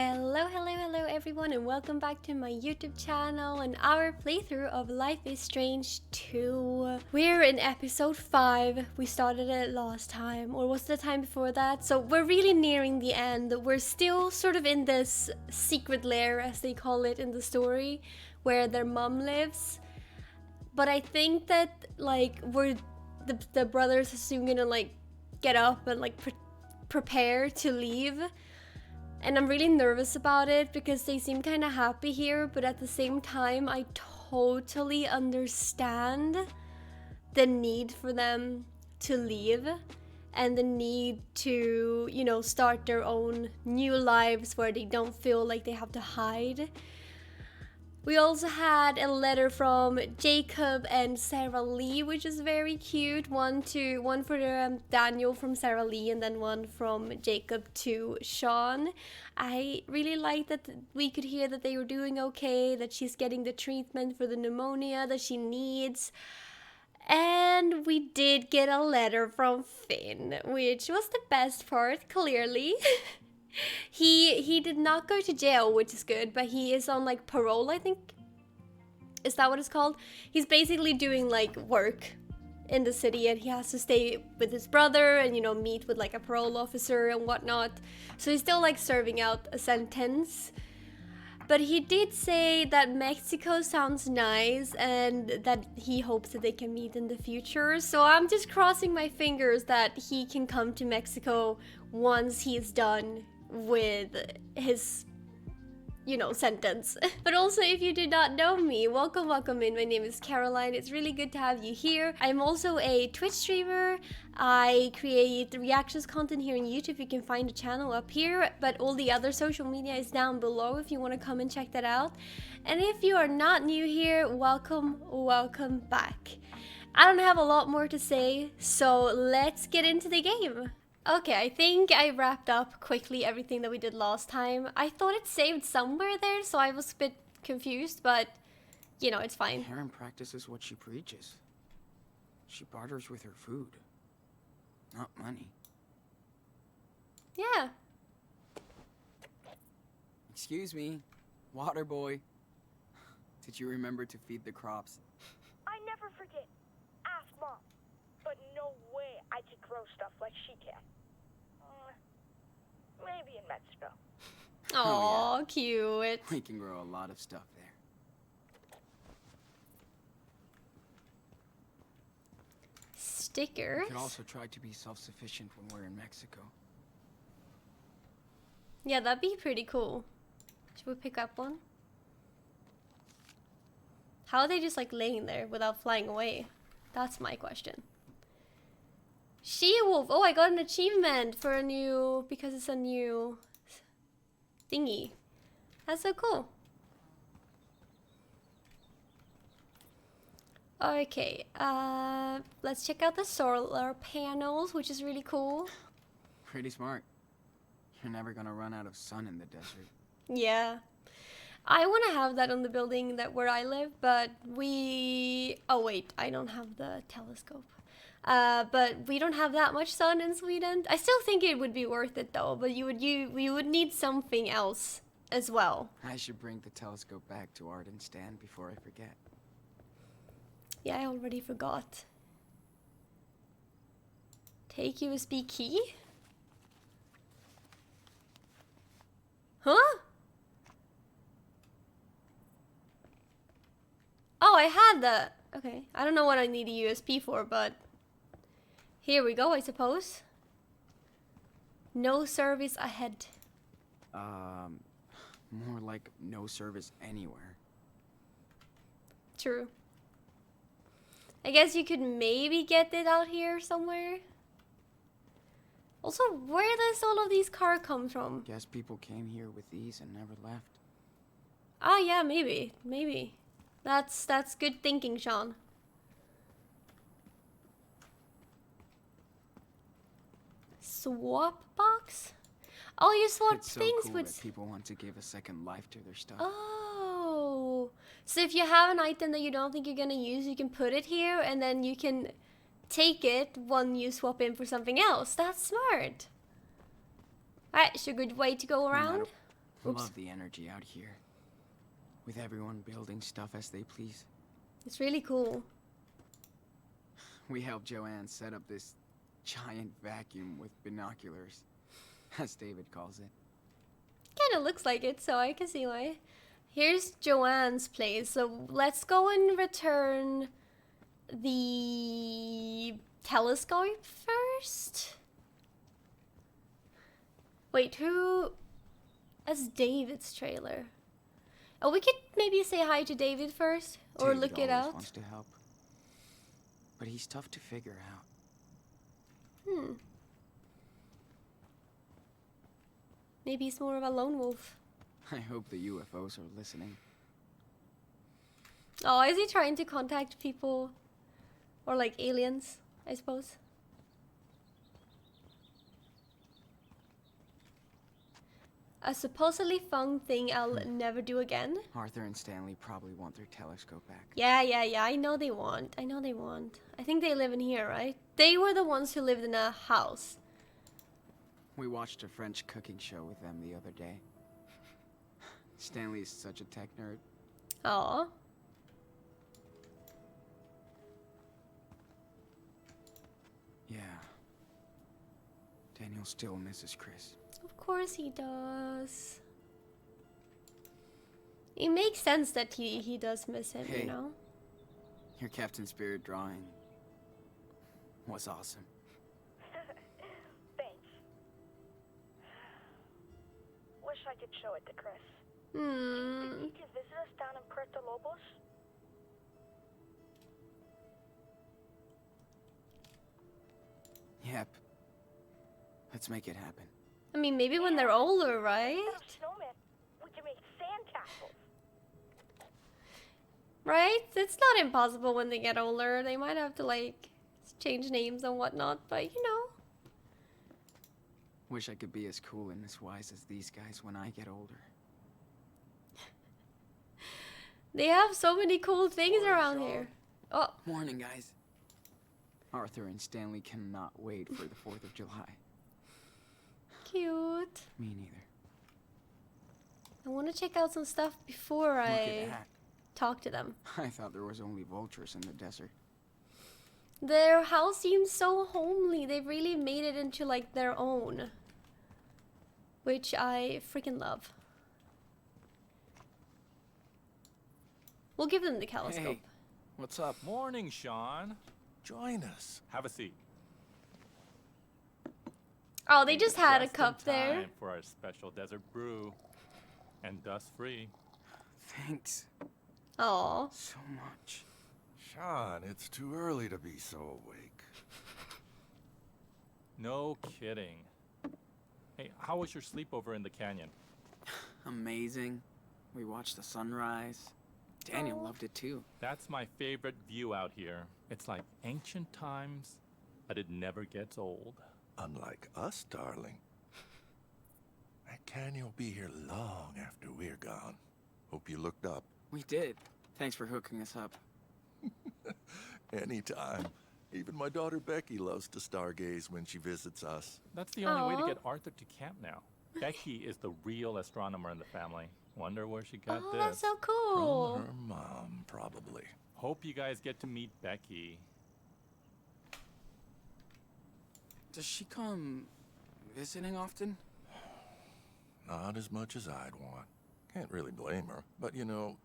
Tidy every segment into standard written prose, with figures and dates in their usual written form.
Hello everyone, and welcome back to my YouTube channel and our playthrough of Life is Strange 2. We're in episode 5. We started it last time, or was it the time before that? So we're really nearing the end. We're still sort of in this secret lair, as they call it in the story, where their mom lives. But I think that like the brothers are soon gonna like get up and like prepare to leave. And I'm really nervous about it because they seem kind of happy here, but at the same time, I totally understand the need for them to leave and the need to, you know, start their own new lives where they don't feel like they have to hide. We also had a letter from Jacob and Sarah Lee, which is very cute. One for Daniel from Sarah Lee, and then one from Jacob to Sean. I really like that we could hear that they were doing okay, that she's getting the treatment for the pneumonia that she needs. And we did get a letter from Finn, which was the best part, clearly. He did not go to jail, which is good, but he is on like parole, I think. Is that what it's called? He's basically doing like work in the city, and he has to stay with his brother and, you know, meet with like a parole officer and whatnot. So he's still like serving out a sentence. But he did say that Mexico sounds nice and that he hopes that they can meet in the future. So I'm just crossing my fingers that he can come to Mexico once he's done with his, you know, sentence. But also, if you do not know me, welcome in. My name is Caroline. It's really good to have you here. I'm also a Twitch streamer. I create reactions content here on YouTube. You can find the channel up here, but all the other social media is down below if you want to come and check that out. And if you are not new here, welcome back. I don't have a lot more to say, so let's get into the game. Okay, I think I wrapped up quickly everything that we did last time. I thought it saved somewhere there, so I was a bit confused, but, you know, it's fine. Karen practices what she preaches. She barters with her food, not money. Yeah. Excuse me, water boy. Did you remember to feed the crops? I never forget. Ask Mom. But no way I can grow stuff like she can. Maybe in Mexico. Aw, yeah. cute. We can grow a lot of stuff there. Stickers. We could also try to be self-sufficient when we're in Mexico. Yeah, that'd be pretty cool. Should we pick up one? How are they just like laying there without flying away? That's my question. She-wolf. Oh, I got an achievement for a new, because it's a new thingy. That's so cool. Okay, let's check out the solar panels, which is really cool. Pretty smart. You're never gonna run out of sun in the desert. Yeah. I want to have that on the building that where I live, but oh wait, I don't have the telescope. But we don't have that much sun in Sweden. I still think it would be worth it though, but we would need something else as well. I should bring the telescope back to Arden's stand before I forget. Yeah, I already forgot. Take USB key? Huh? Oh, I had that. Okay, I don't know what I need a USB for, but here we go, I suppose. No service ahead. More like no service anywhere. True. I guess you could maybe get it out here somewhere. Also, where does all of these cars come from? Guess people came here with these and never left. Ah, yeah, maybe. That's good thinking, Sean. Swap box? Oh, you swap It's so things cool with... that people want to give a second life to their stuff. Oh. So if you have an item that you don't think you're gonna use, you can put it here, and then you can take it when you swap in for something else. That's smart. Alright, it's a good way to go around. Oops. Love the energy out here. With everyone building stuff as they please. It's really cool. We helped Joanne set up this giant vacuum with binoculars, as David calls it. Kind of looks like it, so I can see why. Here's Joanne's place. So let's go and return the telescope first. Wait, who? That's David's trailer. Oh, we could maybe say hi to David first, or David look it always out. wants to help, but he's tough to figure out. Maybe he's more of a lone wolf. I hope the UFOs are listening. Oh, is he trying to contact people? Or like aliens, I suppose. A supposedly fun thing I'll never do again. Arthur and Stanley probably want their telescope back. Yeah. I know they want. I think they live in here, right? They were the ones who lived in a house. We watched a French cooking show with them the other day. Stanley is such a tech nerd. Aw. Yeah. Daniel still misses Chris. Of course he does. It makes sense that he does miss him, Hey. you know? Your Captain Spirit drawing was awesome. Thanks. Wish I could show it to Chris. Think he can visit us down in Puerto Lobos? Yep. Let's make it happen. I mean, maybe when they're older, right? Instead of snowman, we can make sandcastles. Right? It's not impossible when they get older. They might have to, like, change names and whatnot, but you know. Wish I could be as cool and as wise as these guys when I get older. They have so many cool things around here. Oh, Morning, guys. Arthur and Stanley cannot wait for the 4th of July. cute. Me neither. I want to check out some stuff before Look I at that. talk to them. I thought there was only vultures in the desert. Their house seems so homely. They've really made it into, like, their own. Which I freaking love. We'll give them the telescope. Hey, what's up? Morning, Sean. Join us. Have a seat. Oh, they just had a Just in cup there. time for our special desert brew. And dust-free. Thanks Oh, so much. Sean, it's too early to be so awake. No kidding. Hey, how was your sleepover in the canyon? Amazing. We watched the sunrise. Daniel loved it too. That's my favorite view out here. It's like ancient times, but it never gets old. Unlike us, darling. That canyon will be here long after we're gone. Hope you looked up. We did. Thanks for hooking us up. Anytime. Even my daughter Becky loves to stargaze when she visits us. That's the only way to Aw. get Arthur to camp now. Becky is the real astronomer in the family. Wonder where she got oh, this. that's so From cool. her mom, probably. Hope you guys get to meet Becky. Does she come visiting often? Not as much as I'd want. Can't really blame her. But you know,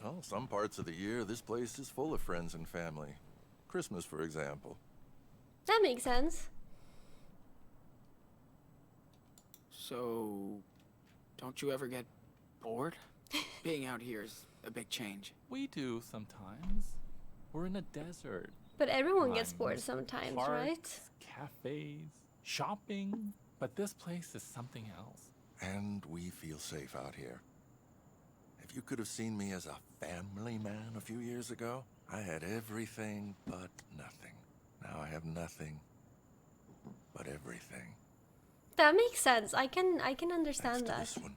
well, some parts of the year, this place is full of friends and family. Christmas, for example. That makes sense. So, don't you ever get bored? Being out here is a big change. We do sometimes. We're in a desert. But everyone gets bored Mines, sometimes, parks, right? Cafes, shopping. But this place is something else. And we feel safe out here. If you could have seen me as a family man a few years ago, I had everything but nothing. Now I have nothing but everything. That makes sense. I can Thanks understand to that. this one.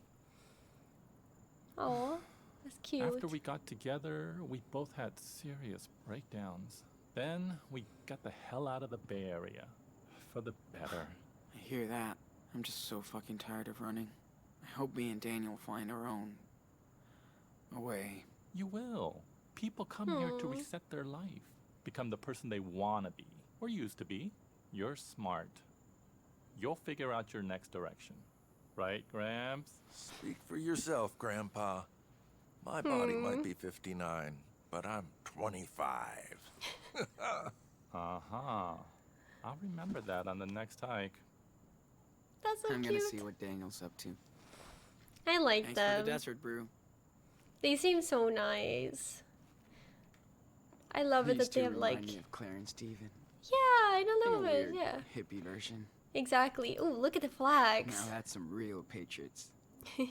Oh, that's cute. After we got together, we both had serious breakdowns. Then we got the hell out of the Bay Area. For the better. I hear that. I'm just so fucking tired of running. I hope me and Daniel find our own way. You will. People come here to reset their life, become the person they want to be, or used to be. You're smart. You'll figure out your next direction. Right, Gramps? Speak for yourself, Grandpa. My body might be 59, but I'm 25. Uh-huh. I'll remember that on the next hike. That's so I'm cute. gonna see what Daniel's up to. I like Thanks for them. the desert brew. They seem so nice. I love it These that they two have remind like, me of Claire and Steven. yeah, I In don't a know it. weird Yeah, hippie version. exactly. Ooh, look at the flags. Now that's some real patriots. Ooh,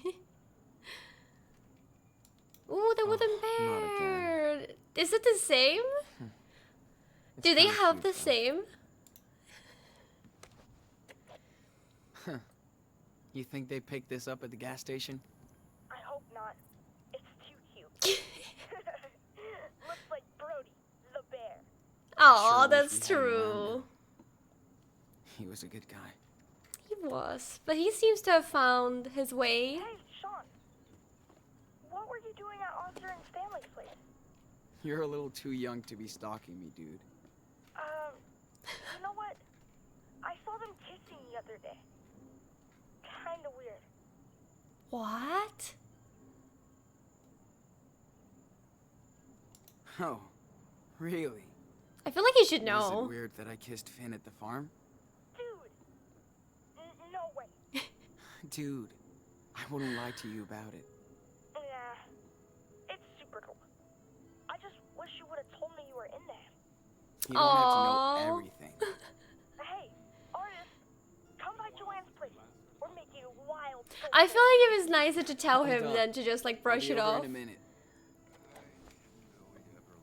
the wooden not again. bear. Is it the same? It's Do they kinda have cute, the though. same? You think they picked this up at the gas station? I hope not. It's too cute. Looks like Brody, the bear. Oh, Sure wish that's we had him around true. He was a good guy. He was, but he seems to have found his way. Hey, Sean. What were you doing at Arthur and Stanley's place? You're a little too young to be stalking me, dude. You know what? I saw them kissing the other day. Kinda weird. What? Oh, really? I feel like you should Was know. it weird that I kissed Finn at the farm? Dude! No way. Dude, I wouldn't lie to you about it. Nah. It's super cool. I just wish you would have told me you were in there. You don't have to Aw. know everything. Hey, artist, come by Joanne's place. We're making wild. I feel like it was nicer to tell Hold him up. than to just like I'll brush be it over off. in a minute.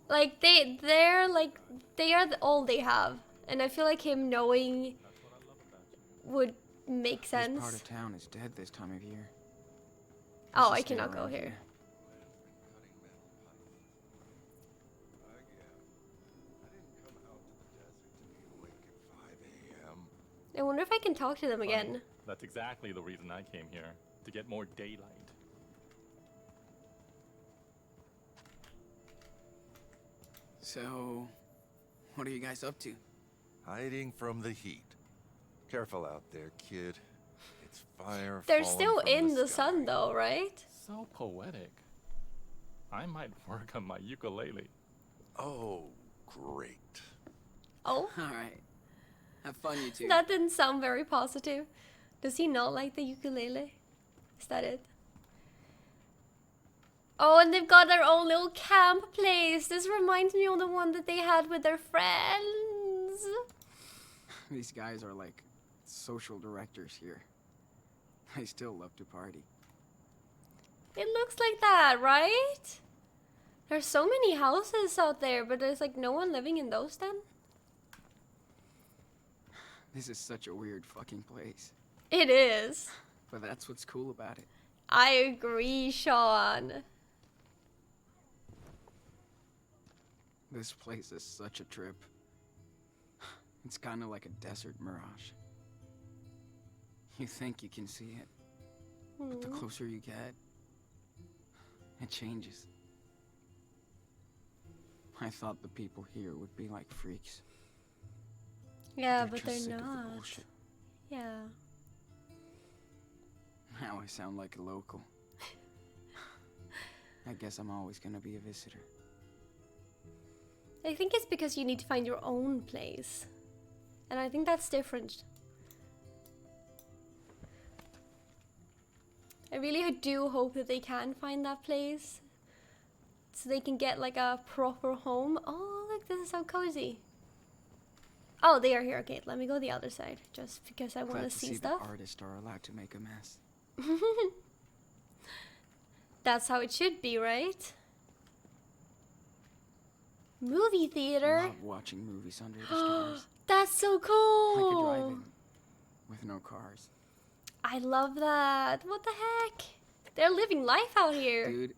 Like they're like they are all they have, and I feel like him knowing would make This part sense. of town is dead this time of year. Oh, should I stay cannot go around here. I wonder if I can talk to them Funny. again. That's exactly the reason I came here, to get more daylight. So, what are you guys up to? Hiding from the heat. Careful out there, kid. It's fire. They're falling still from in the sky. sun though, right? So poetic. I might work on my ukulele. Oh, great. Oh, Alright. Have fun, you two. that didn't sound very positive. Does he not like the ukulele? Is that it? Oh, and they've got their own little camp place. This reminds me of the one that they had with their friends. These guys are like social directors here. I still love to party. It looks like that, right? There's so many houses out there, but there's like no one living in those then? This is such a weird fucking place. It is. But that's what's cool about it. I agree, Sean. This place is such a trip. It's kind of like a desert mirage. You think you can see it, but the closer you get, it changes. I thought the people here would be like freaks. Yeah, They're but just they're sick of the not. bullshit. Yeah. Now I sound like a local. I guess I'm always gonna be a visitor. I think it's because you need to find your own place. And I think that's different. I really do hope that they can find that place. So they can get like a proper home. Oh, look, this is so cozy. Oh, they are here. Okay, let me go the other side. Just because I want Glad to to see see stuff. that artists are allowed to make a mess. That's how it should be, right? Movie theater. Love watching movies under the stars. That's so Like a cool. drive-in with no cars. I love that. What the heck? They're living life out here. Dude,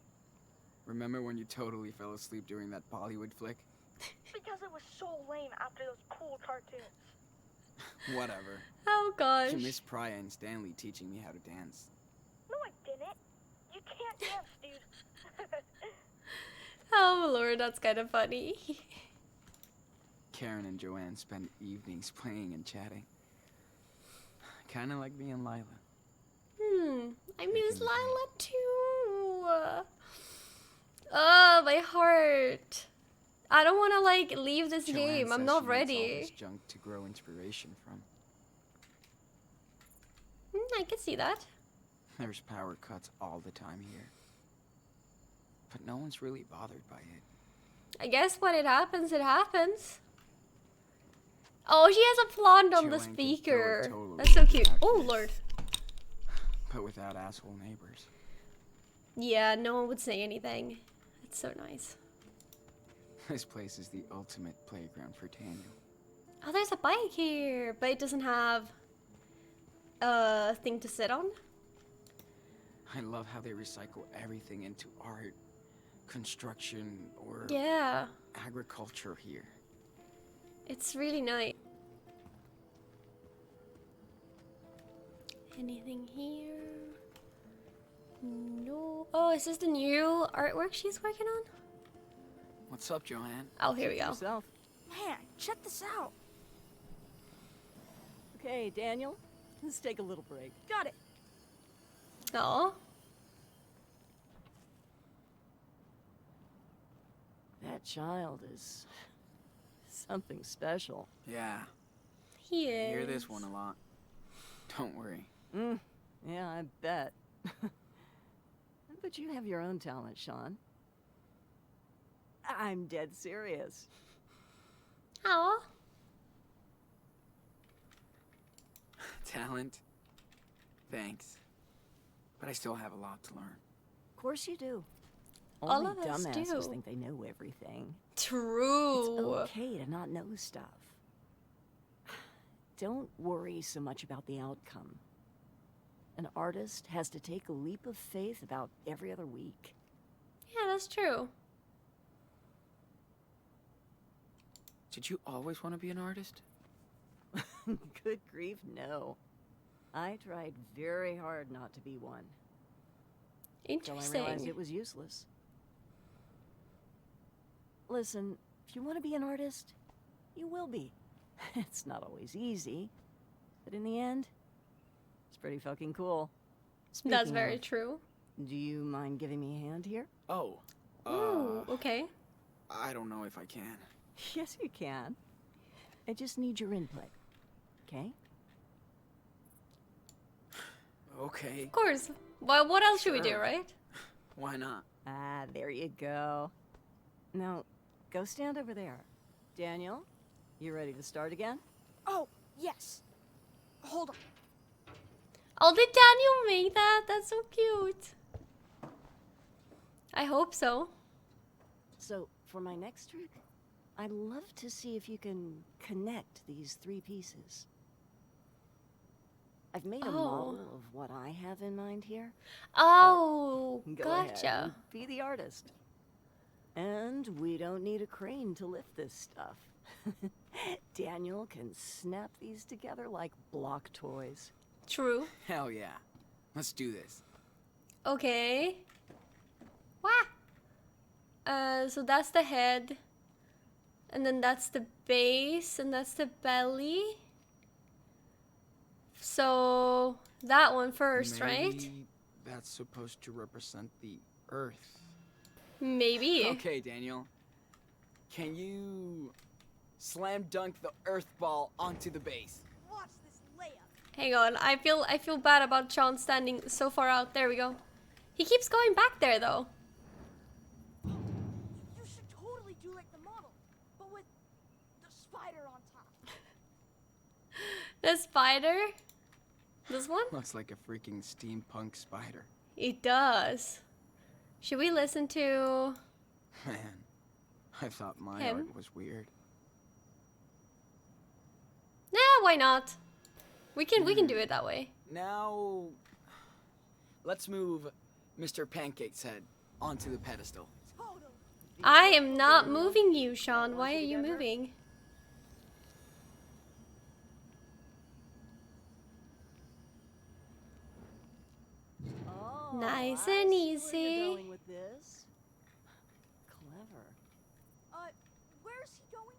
remember when you totally fell asleep during that Bollywood flick? Because it was so lame after those cool cartoons. Whatever. Oh gosh. You miss Priya and Stanley teaching me how to dance. No, I Can't dance, dude. Oh lord, that's kind of funny. Karen and Joanne spend evenings playing and chatting. Kinda like me and Lila. I miss Making the Lila too. Oh, my heart. I don't want to like leave this Joanne game. I'm says not she needs all ready. this junk to grow inspiration from. I can see that. There's power cuts all the time here. But no one's really bothered by it. I guess when it happens, it happens. Oh, she has a plant on the Joanne can throw a speaker. total That's so without cute. Oh this, lord. But without asshole neighbors. Yeah, no one would say anything. It's so nice. This place is the ultimate playground for Daniel. Oh, there's a bike here, but it doesn't have a thing to sit on. I love how they recycle everything into art, construction, or Yeah, agriculture here. it's really nice. Anything here? No. Oh, is this the new artwork she's working on? What's up, Joanne? Oh, here we go. Yourself. Man, check this out. Okay, Daniel, let's take a little break. Got it. Oh, That child is something special. Yeah, he I is. hear this one a lot. Don't worry. Yeah, I bet. But you have your own talent, Sean. I'm dead serious. Oh, Talent? Thanks. But I still have a lot to learn. Of course you do. All Only of us dumbasses do. think they know everything. It's true. okay to not know stuff. Don't worry so much about the outcome. An artist has to take a leap of faith about every other week. Yeah, that's true. Did you always want to be an artist? Good grief, no. I tried very hard not to be one. Till I realized Interesting. it was useless. Listen, if you want to be an artist, you will be. It's not always easy, but in the end, it's pretty fucking cool. That's Speaking very of, true. do you mind giving me a hand here? Oh. Ooh, okay. I don't know if I can. Yes, you can. I just need your input, okay? Okay. Of course. Well, what else should we do, Sure. right? Why not? Ah, there you go. Now, go stand over there. Daniel, you ready to start again? Oh, yes. Hold on. Oh, did Daniel make that? That's so cute. I hope so. So, for my next trick, I'd love to see if you can connect these three pieces. I've made a Oh. model of what I have in mind here. Oh, Go ahead gotcha. and be the artist. And we don't need a crane to lift this stuff. Daniel can snap these together like block toys. True. Hell yeah. Let's do this. Okay. Wah! So that's the head. And then that's the base, and that's the belly. So that one first, right? Maybe that's supposed to represent the Earth. Maybe. Okay, Daniel. Can you slam dunk the Earth ball onto the base? Watch this layup. Hang on. I feel bad about Sean standing so far out. There we go. He keeps going back there though. You should totally do like the model, but with the spider on top. The spider. This one? Looks like a freaking steampunk spider. It does. Should we listen to Man, I thought my Him? art was weird. Nah, why not? We can do it that way. Now, let's move Mr. Pancake's head onto the pedestal. Totally. I am not moving you, Sean. Why are you together? moving? Oh, Nice I and see where you're easy. going with this. Clever. Where's he going?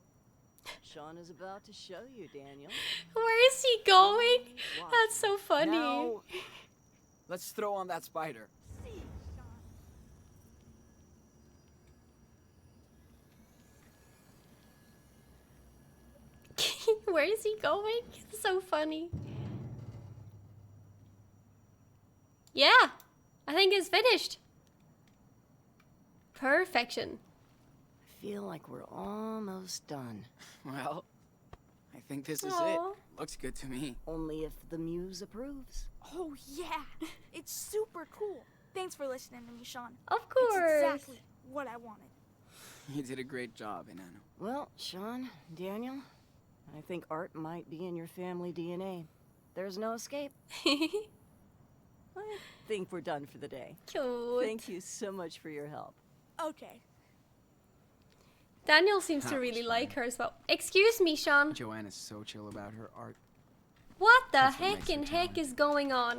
Sean is about to show you, Daniel. Where is he going? Watch That's him. so funny. Now, let's throw on that spider. See, Sean. Where is he going? So funny. Yeah, I think it's finished. Perfection. I feel like we're almost done. Well, I think this is Aw. it. Looks good to me. Only if the muse approves. Oh yeah, it's super cool. Thanks for listening to me, Sean. Of course. It's exactly what I wanted. You did a great job, Inanno. Well, Sean, Daniel, I think art might be in your family DNA. There's no escape. I think we're done for the day. Cute. Thank you so much for your help. Okay. Daniel seems to That really was like fun. her as well. Excuse me, Sean. Joanne is so chill about her art. What the That's what heck makes her in heck talented. is going on?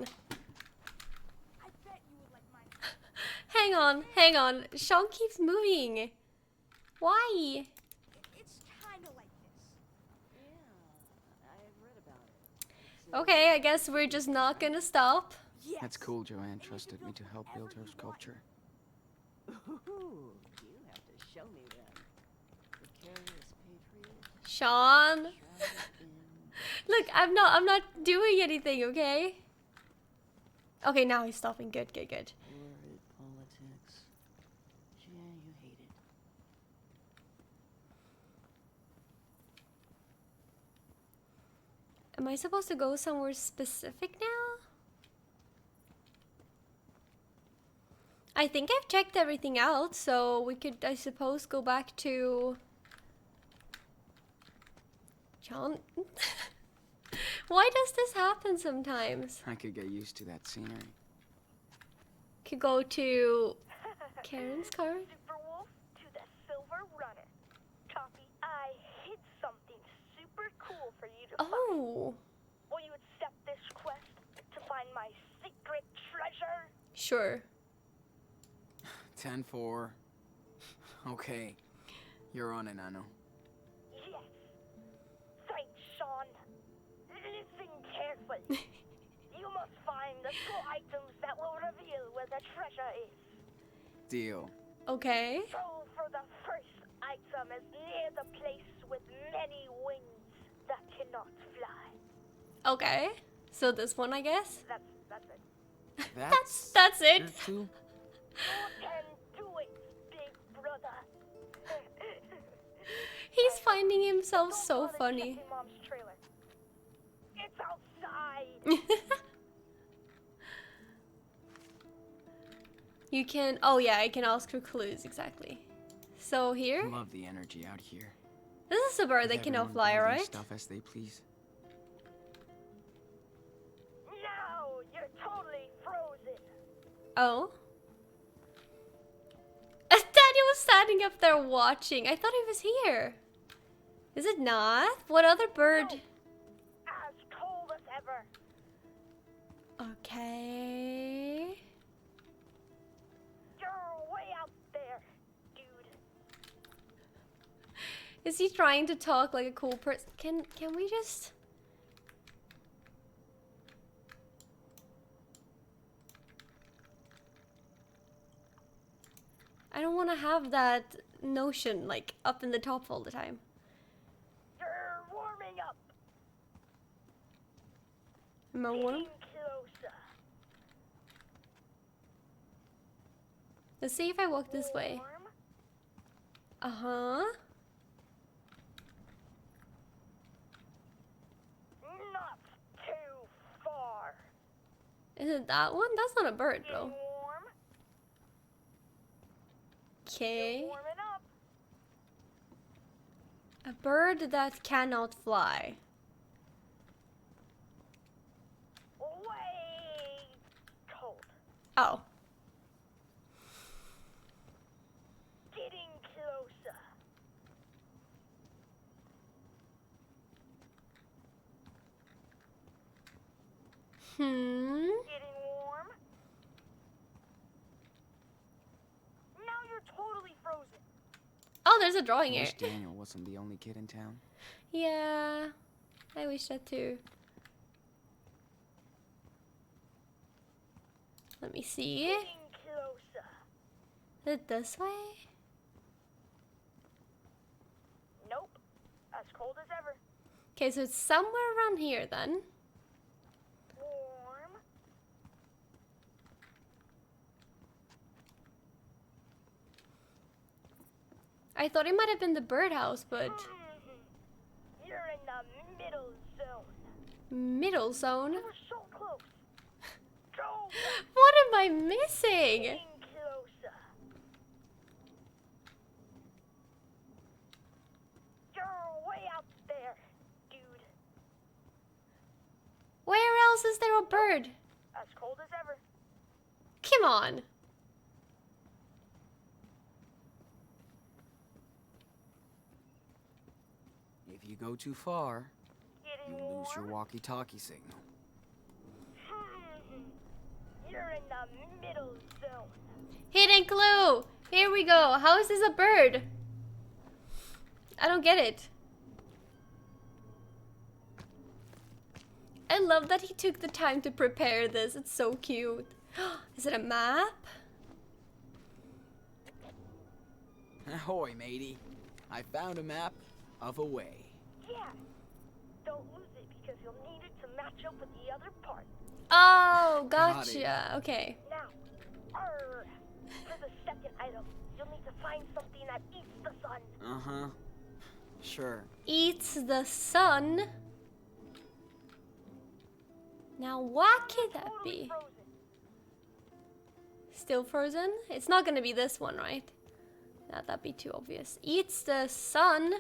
I bet you would like mine. Hang on, hang on. Sean keeps moving. Why? It's kind of like this. Yeah, I've read about it. Okay, I guess we're just not gonna stop. Yes. That's cool, Joanne And you trusted can me to help build her whatever you want. sculpture. Ooh, you have to show me then. Precarious patriot, Sean. shrouded in Look, I'm not doing anything, okay? Okay, now he's stopping. Good, good, good. horrid politics. Yeah, you hate it. Am I supposed to go somewhere specific now? I think I've checked everything out, so we could, I suppose, go back to... John? Why does this happen sometimes? I could get used to that scenery. Could go to Karen's car. Superwolf to the Silver Runner. Copy. I hid something super cool for you to find. Oh, Will you accept this quest to find my secret treasure? sure. 10-4. Okay. You're on, Inanno. Yes. Thanks, Sean. Listen carefully. You must find the 2 items that will reveal where the treasure is. Deal. Okay. Go for the first item is near the place with many wings that cannot fly. Okay. So this one, I guess. That's it. That's it. your two? You can do it, big brother. He's finding himself Don't so bother funny. checking Mom's trailer. It's outside. You can, oh yeah, I can ask for clues, exactly. So I here, love the energy out here. this is a bird With that cannot everyone fly, building right? Stuff as they please. Now you're totally frozen. Oh. Daniel was standing up there watching. I thought he was here. Is it not? What other bird? As cold as ever. Okay. You're way out there, dude. Is he trying to talk like a cool person? Can we just... I don't want to have that notion like up in the top all the time. You're warming up. Am I warm? Getting closer. Let's see if I walk this way. Warm. Uh-huh. Not too far. Is it that one? That's not a bird Getting though. warm. Okay. Warming up. A bird that cannot fly. Way cold. Oh. Getting closer. Hmm. Getting warm. there's a drawing I here. wish Daniel wasn't the only kid in town. Yeah, I wish that too. Let me see. Getting closer. Is it this way? Nope. As cold as ever. Okay, so it's somewhere around here then. Warm. I thought it might have been the birdhouse, but You're in the middle zone. middle zone. You were so close. Go. What am I missing? Getting closer. You're way out there, dude. Where else is there a bird? As cold as ever. Come on. If you go too far, Getting you lose your warm. walkie-talkie signal. You're in the middle zone. Hidden clue. Here we go. How is this a bird? I don't get it. I love that he took the time to prepare this. It's so cute. Is it a map? Ahoy, matey. I found a map of a way. Yeah. Don't lose it because you'll need it to match up with the other part. Oh, Got it. gotcha. Okay. Now, for the second item, you'll need to find something that eats the sun. Uh-huh. Sure. Eats the sun. Now, what could that Totally be? frozen. Still frozen? It's not gonna be this one, right? Nah, that'd be too obvious. Eats the sun.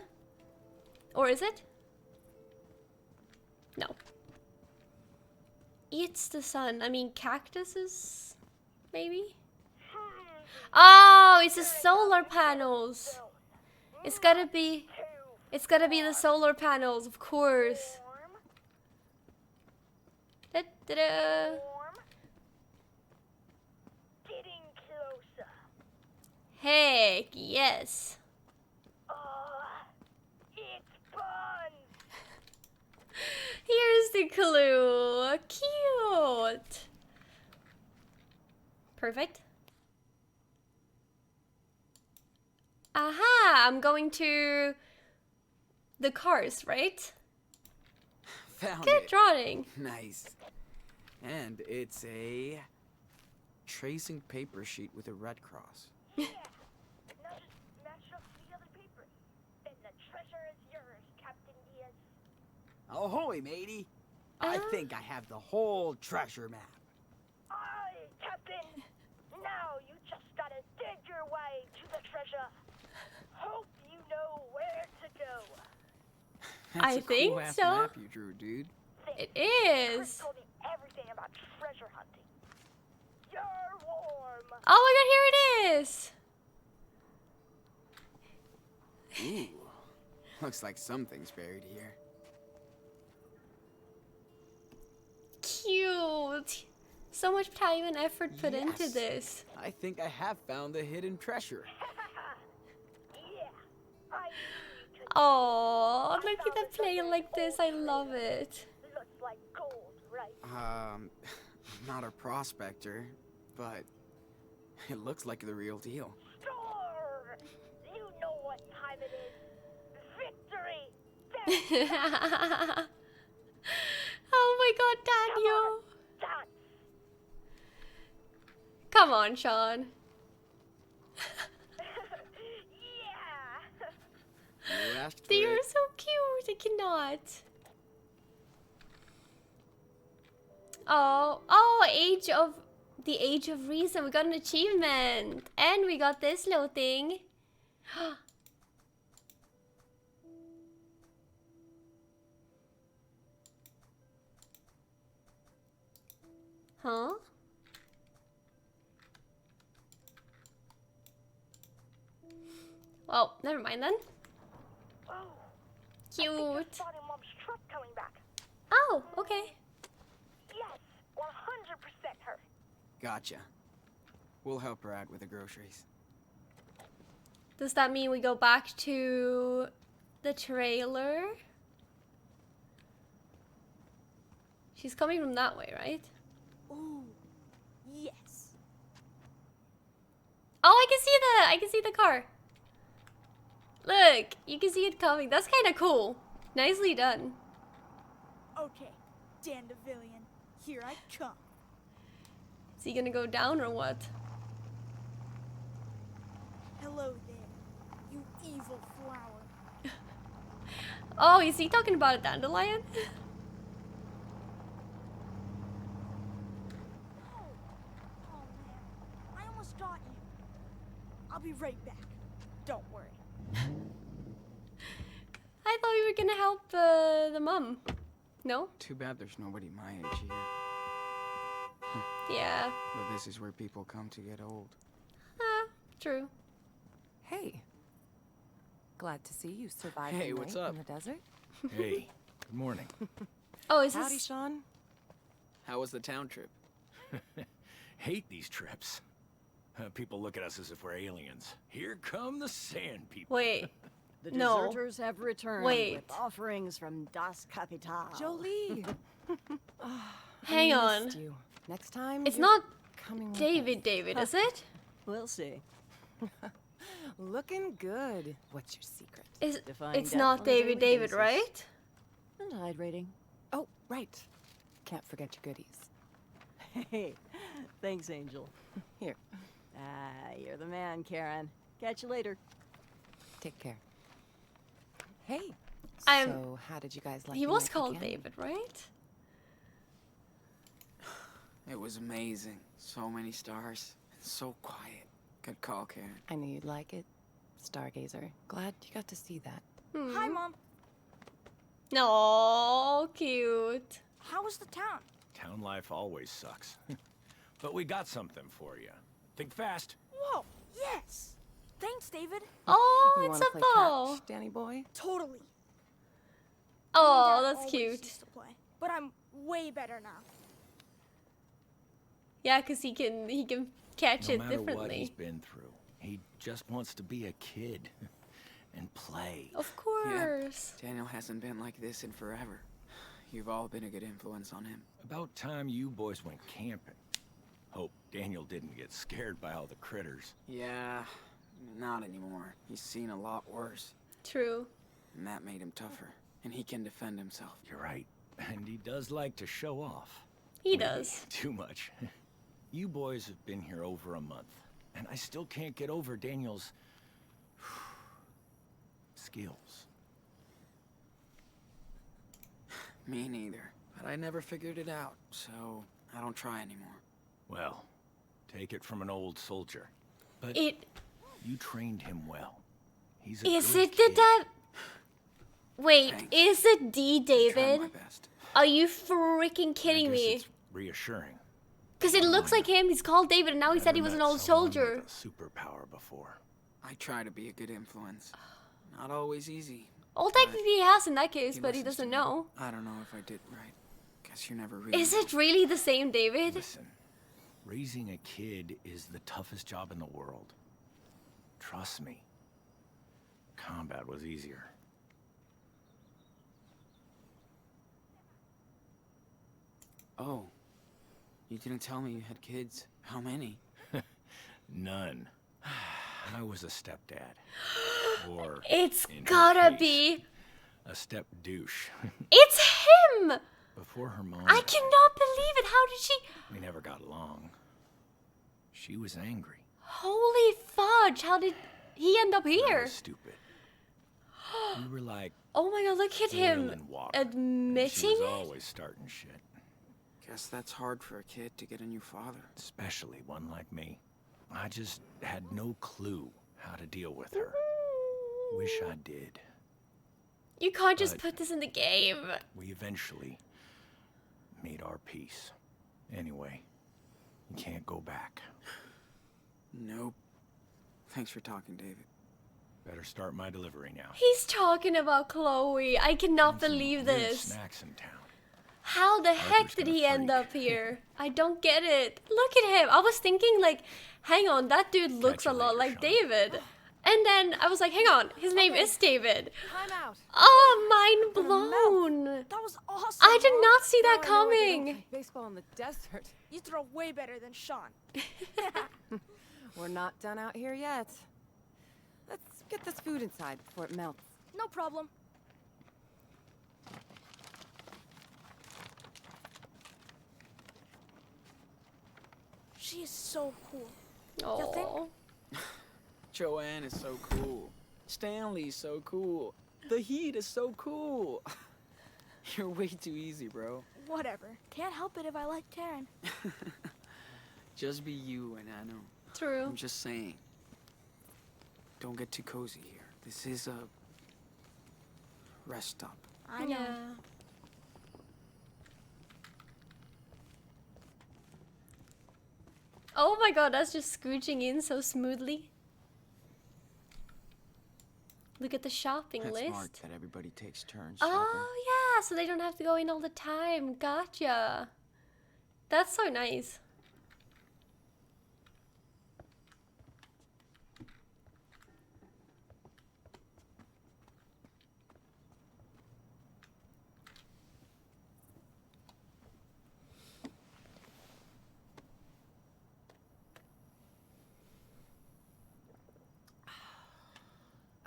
Or is it? No. Eats the sun. I mean, cactuses? Maybe? Oh, it's the solar panels. It's gotta be... It's gotta be the solar panels, of course. Warm, Da-da-da. warm. Getting closer. Heck, yes. It's fun. Here's the clue. Cute. Perfect. Aha, I'm going to the cars, right? Found Good it. drawing. Nice. And it's a tracing paper sheet with a red cross. Yeah. Now just match up the other paper. Then the treasure is yours, Captain Diaz. Ahoy, matey. I think I have the whole treasure map. Aye, Captain. Now you just gotta dig your way to the treasure. Hope you know where to go. That's I a think cool-ass so. map you drew, dude. It Chris is. told me everything about treasure hunting. You're warm. Oh my god, here it is. Ooh. Looks like something's buried here. Cute. So much time and effort put into Yes. this. I think I have found the hidden treasure. Yeah. I knew you could. Oh, look at them playing like this. I love it. Looks like gold, right? I'm not a prospector, but it looks like the real deal. Sure. You know what time it is. Victory. Oh my god, Daniel. Dance. Come on, Sean. Yeah. You asked for They are it. so cute. I cannot. Oh, the age of reason. We got an achievement. And we got this little thing. Huh? Well, never mind then. Oh. Cute. Spotted Mom's truck coming back. Oh, okay. Yes, 100% her. Gotcha. We'll help her out with the groceries. Does that mean we go back to the trailer? She's coming from that way, right? Ooh, yes. Oh, I can see the car. Look, you can see it coming. That's kind of cool. Nicely done. Okay, Dandavillion, here I come. Is he gonna go down or what? Hello there, you evil flower. Oh, is he talking about a dandelion? Oh man, I almost got you. I'll be right back. Don't worry. I thought we were gonna help the mom. No? Too bad there's nobody my age here. Yeah. But this is where people come to get old. True. Hey. Glad to see you survived Hey, the what's night up? in the desert. Hey, good morning. Oh, is Howdy, this... Sean. How was the town trip? Hate these trips. People look at us as if we're aliens. Here come the sand people. Wait. The No. deserters have returned Wait. with offerings from Das Kapital. Jolie. Hang I on. missed you. Next time. It's you're not coming with David, is it? We'll see. us. Looking good. What's your secret? Defying It's death not on a daily David, basis. right? And hydrating. Oh, right. Can't forget your goodies. Hey, thanks, Angel. Here, Ah, you're the man, Karen. Catch you later. take care. Hey. I'm- So, how did you guys like He your was night called again? David, right? It was amazing. So many stars. So quiet. Good call, Karen. I knew you'd like it. Stargazer. Glad you got to see that. Hi, Mom. No, cute. How was the town? Town life always sucks. But we got something for you. Think fast. Whoa, yes. Thanks, David. Oh, You it's wanna a play bow. catch, Danny boy? Totally. Oh, Dad that's always cute. used to play, but I'm way better now. Yeah, cause he can catch No it matter what he's differently. been through, he just wants to be a kid and play. Of course. Daniel hasn't been like this in forever. You've all been a good influence on him. About time you boys went camping. Hope Daniel didn't get scared by all the critters. Yeah, not anymore. He's seen a lot worse. True. And that made him tougher. And he can defend himself. You're right. And he does like to show off. He Maybe does. Too much. You boys have been here over a month, and I still can't get over Daniel's skills. Me neither. But I never figured it out, so I don't try anymore. Well, take it from an old soldier. But It you trained him well. He's a is good it the kid. dad. Wait, Thanks. is it D I tried David? my best. Are you freaking I kidding guess me? It's reassuring. Because it looks like him. He's called David, and now he said he Never was an met old someone soldier. with a superpower before. I try to be a good influence. Not always easy. Well, technically he has in that case, He but he listens to doesn't me. know. I don't know if I did right. Guess you're never really. Is it really the same David? Listen, raising a kid is the toughest job in the world. Trust me. Combat was easier. Oh. You didn't tell me you had kids. How many? None. I was a stepdad. Or It's in her gotta case, be. a step douche. It's him! Before her mom, I cannot believe it. How did she. we never got along. She was angry. Holy fudge. How did he end up I here? was stupid. We were like Oh my god, look at oil him and water. and admitting she was it. always starting shit. Guess that's hard for a kid to get a new father. Especially one like me. I just had no clue how to deal with her. Wish I did. You can't just But- put this in the game. We eventually made our peace. Anyway, you can't go back. Nope. Thanks for talking, David. Better start my delivery now. He's talking about Chloe. I cannot Found some believe weird this. Snacks in town. How the heck Arthur's did gonna he end freak. up here? I don't get it. Look at him. I was thinking like, hang on, that dude looks you a lot later, like Sean. David. And then I was like, hang on, his name is David. Time out. Oh, mind blown. That was awesome. I did not see that Now I know why they don't coming. play baseball in the desert. You throw way better than Sean. We're not done out here yet. Let's get this food inside before it melts. No problem. She is so cool. Oh, Joanne is so cool. Stanley's so cool. The heat is so cool. You're way too easy, bro. Whatever. Can't help it if I like Taryn. Just be you and I know. true. I'm just saying. Don't get too cozy here. This is a rest stop. I know. Yeah. Oh my god, that's just scooching in so smoothly. Look at the shopping That's list. smart that everybody takes turns shopping. Oh yeah, so they don't have to go in all the time. Gotcha. That's so nice.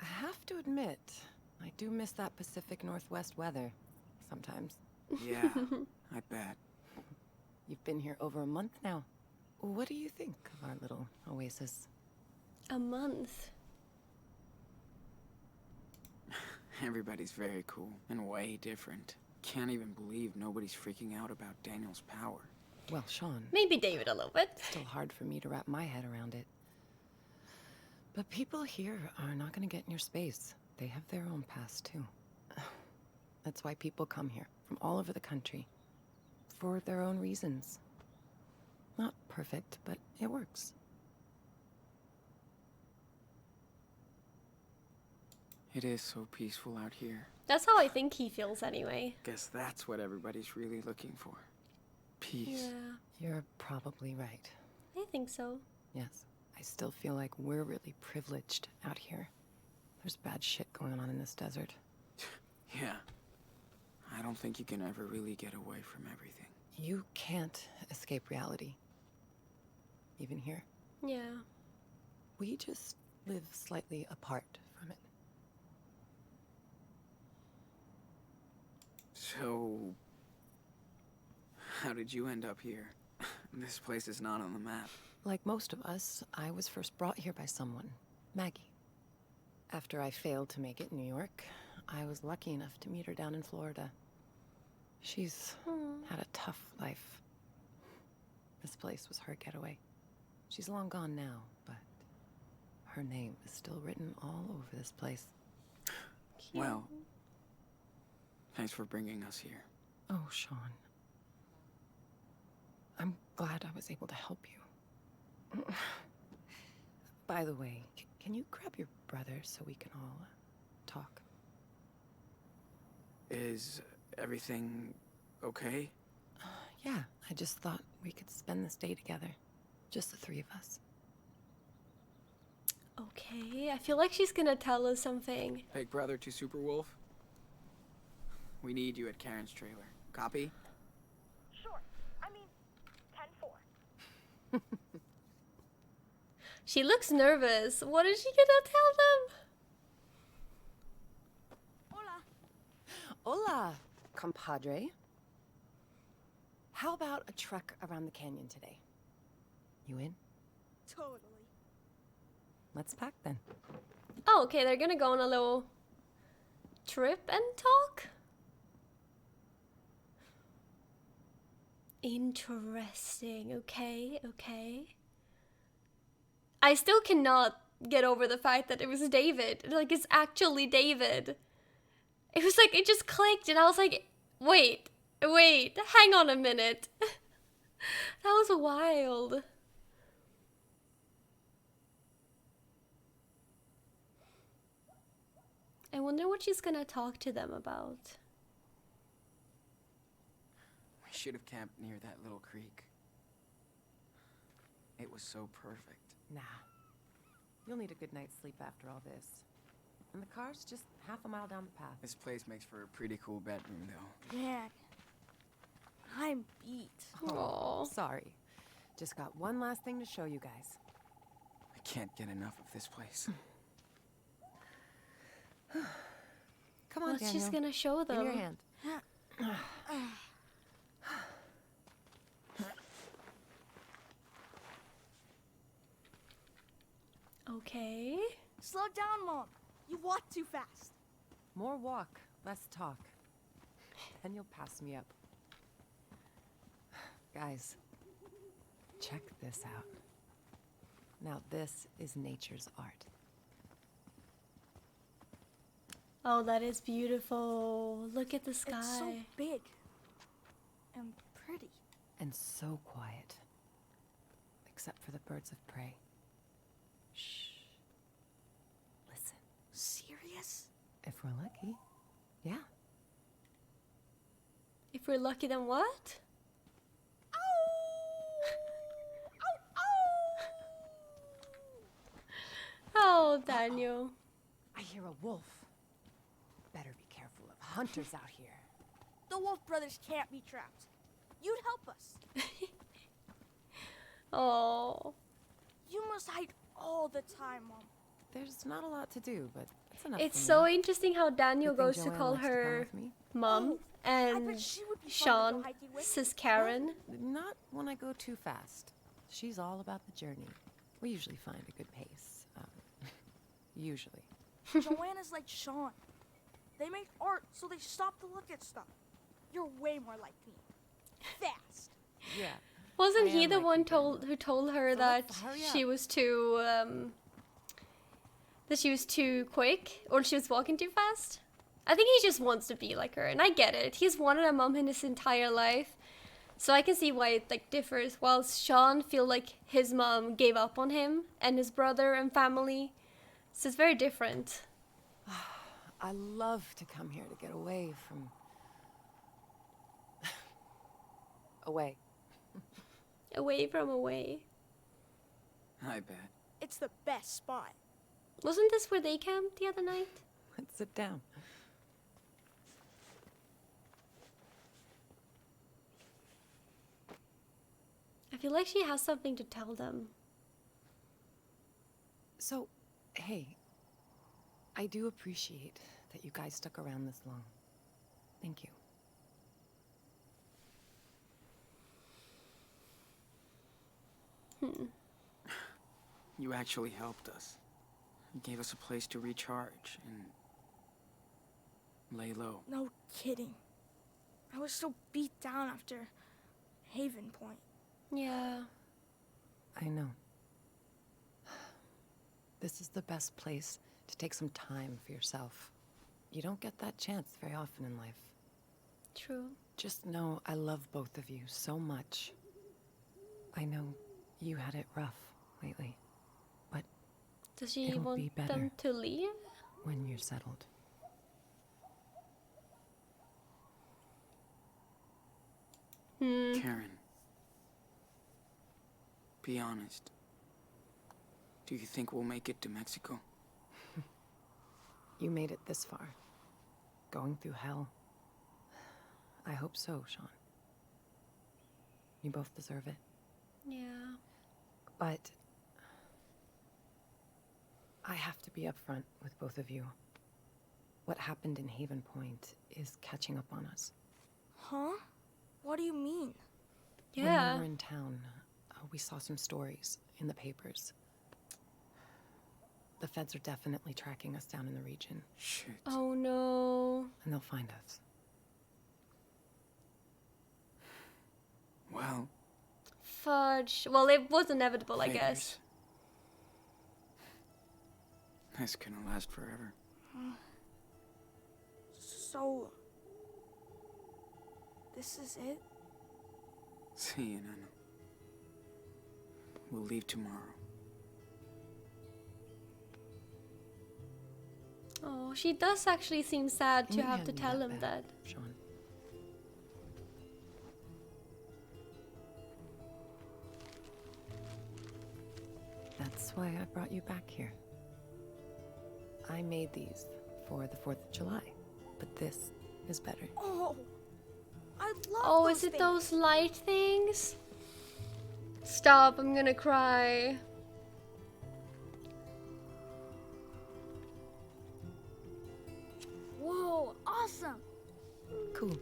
I have to admit, I do miss that Pacific Northwest weather sometimes. Yeah, I bet. You've been here over a month now. What do you think of our little oasis? A month. Everybody's very cool and way different. Can't even believe nobody's freaking out about Daniel's power. Well, Sean, Maybe David a little bit. still hard for me to wrap my head around it. But people here are not going to get in your space. They have their own past, too. That's why people come here from all over the country. For their own reasons. Not perfect, but it works. It is so peaceful out here. That's how I think he feels anyway. Guess that's what everybody's really looking for. Peace. Yeah, You're probably right. I think so. Yes. I still feel like we're really privileged out here. There's bad shit going on in this desert. Yeah. I don't think you can ever really get away from everything. You can't escape reality. Even here. Yeah. We just live slightly apart from it. So, how did you end up here? This place is not on the map. Like most of us, I was first brought here by someone, Maggie. After I failed to make it in New York, I was lucky enough to meet her down in Florida. She's had a tough life. This place was her getaway. She's long gone now, but her name is still written all over this place. Well, thanks for bringing us here. Oh, Sean. I'm glad I was able to help you. By the way, can you grab your brother so we can all talk? Is everything okay? Yeah, I just thought we could spend this day together. Just the three of us. Okay, I feel like she's gonna tell us something. Big brother to Super Wolf? We need you at Karen's trailer. Copy? Sure. I mean, 10-4. She looks nervous. What is she gonna tell them? Hola. Hola, compadre. How about a trek around the canyon today? You in? Totally. Let's pack then. Oh, okay, they're gonna go on a little trip and talk? Interesting. Okay, okay. I still cannot get over the fact that it was David. Like, it's actually David. It was like, it just clicked, and I was like, wait, hang on a minute. That was wild. I wonder what she's gonna talk to them about. We should have camped near that little creek. It was so perfect. Nah. You'll need a good night's sleep after all this. And the car's just half a mile down the path. This place makes for a pretty cool bedroom, though. Man, I'm beat. Aww. Sorry. Just got one last thing to show you guys. I can't get enough of this place. Come on, What's Daniel. she's gonna show Give me your them? hand. Okay. Slow down, Mom. You walk too fast. More walk, less talk. Then you'll pass me up. Guys, check this out. Now this is nature's art. Oh, that is beautiful. Look at the sky. It's so big and pretty. And so quiet. Except for the birds of prey. Shh. Listen. Serious? If we're lucky. Yeah. If we're lucky, then what? Oh, Daniel. I hear a wolf. Better be careful of hunters out here. The Wolf Brothers can't be trapped. You'd help us. Oh. You must hide all the time, Mom. There's not a lot to do, but it's enough. It's for so me. interesting how Daniel Good thing goes to Joanne call likes to come her with me. mom I and bet she would be fun to Sean go hiking with. says Karen. Not when I go too fast. She's all about the journey. We usually find a good pace. Usually. Joanna's like Sean. They make art, so they stop to look at stuff. You're way more like me. Fast. Yeah. Wasn't I he am the like one you, Daniel. who told her So that let's hurry she up. was too quick, or she was walking too fast? I think he just wants to be like her, and I get it. He's wanted a mom in his entire life, so I can see why it like differs. While Sean feel like his mom gave up on him and his brother and family, so it's very different. I love to come here to get away from... away. Away from away. I bet. It's the best spot. Wasn't this where they camped the other night? Let's sit down. I feel like she has something to tell them. So, hey, I do appreciate that you guys stuck around this long. Thank you. You actually helped us. You gave us a place to recharge and lay low. No kidding. I was so beat down after Haven Point. Yeah. I know. This is the best place to take some time for yourself. You don't get that chance very often in life. True. Just know I love both of you so much. I know you had it rough lately, but Does she It'll want be better. them to leave? when you're settled. Karen, be honest. Do you think we'll make it to Mexico? You made it this far. Going through hell. I hope so, Sean. You both deserve it. Yeah. But I have to be upfront with both of you. What happened in Haven Point is catching up on us. Huh? What do you mean? Yeah. When we were in town, we saw some stories in the papers. The feds are definitely tracking us down in the region, Shit. Oh no. and they'll find us. Well, Fudge. Well, it was inevitable, I guess. figures. This couldn't last forever. So, this is it? See you, Nana. We'll leave tomorrow. Oh, she does actually seem sad to You have to can't be tell him bad, that. Sean. That's why I brought you back here. I made these for the 4th of July, but this is better. Oh, I love Oh, those is it things. those light things? Stop, I'm gonna cry. Whoa, awesome. Cool.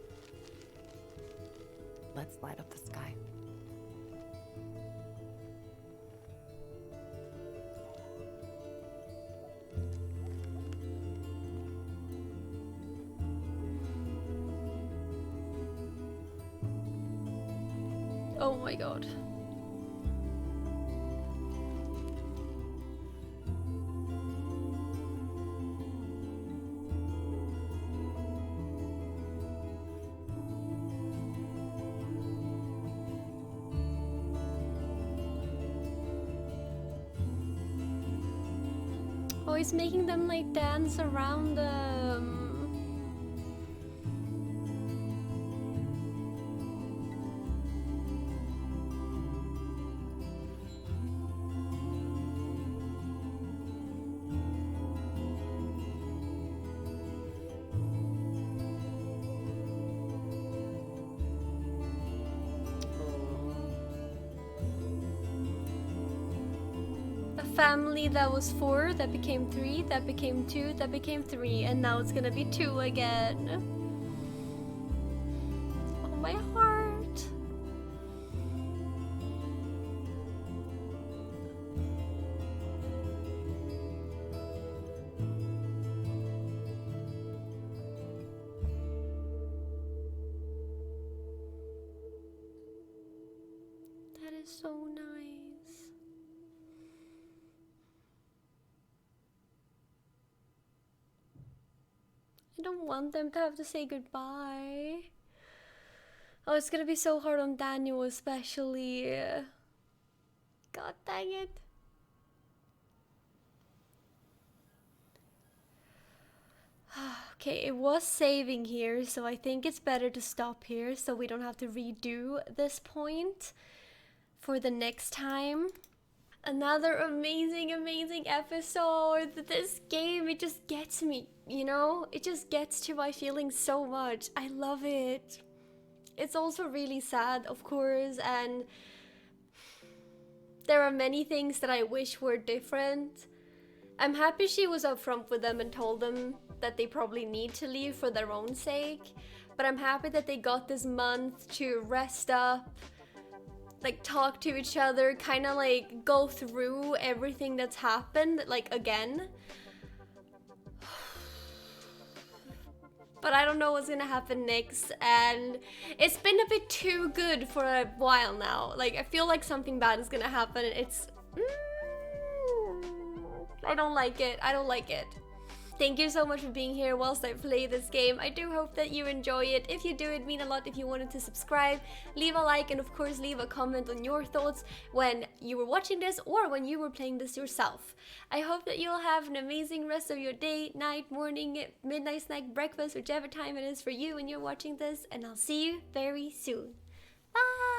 Let's light up the sky. Oh my god. Oh, he's making them like dance around them. A family that was 4, that became 3, that became 2, that became 3, and now it's gonna be 2 again. Oh, my heart. That is so nice. I don't want them to have to say goodbye. Oh, it's gonna be so hard on Daniel especially. God dang it. Okay, it was saving here, so I think it's better to stop here so we don't have to redo this point for the next time. Another amazing episode. This game, it just gets me, you know? It just gets to my feelings so much. I love it. It's also really sad, of course, and there are many things that I wish were different. I'm happy she was upfront with them and told them that they probably need to leave for their own sake, but I'm happy that they got this month to rest up, like talk to each other, kind of like go through everything that's happened, like again. But I don't know what's gonna happen next, and it's been a bit too good for a while now. Like, I feel like something bad is gonna happen. It's... I don't like it. I don't like it. Thank you so much for being here whilst I play this game. I do hope that you enjoy it. If you do, it'd mean a lot if you wanted to subscribe, leave a like, and of course leave a comment on your thoughts when you were watching this or when you were playing this yourself. I hope that you'll have an amazing rest of your day, night, morning, midnight snack, breakfast, whichever time it is for you when you're watching this, and I'll see you very soon. Bye!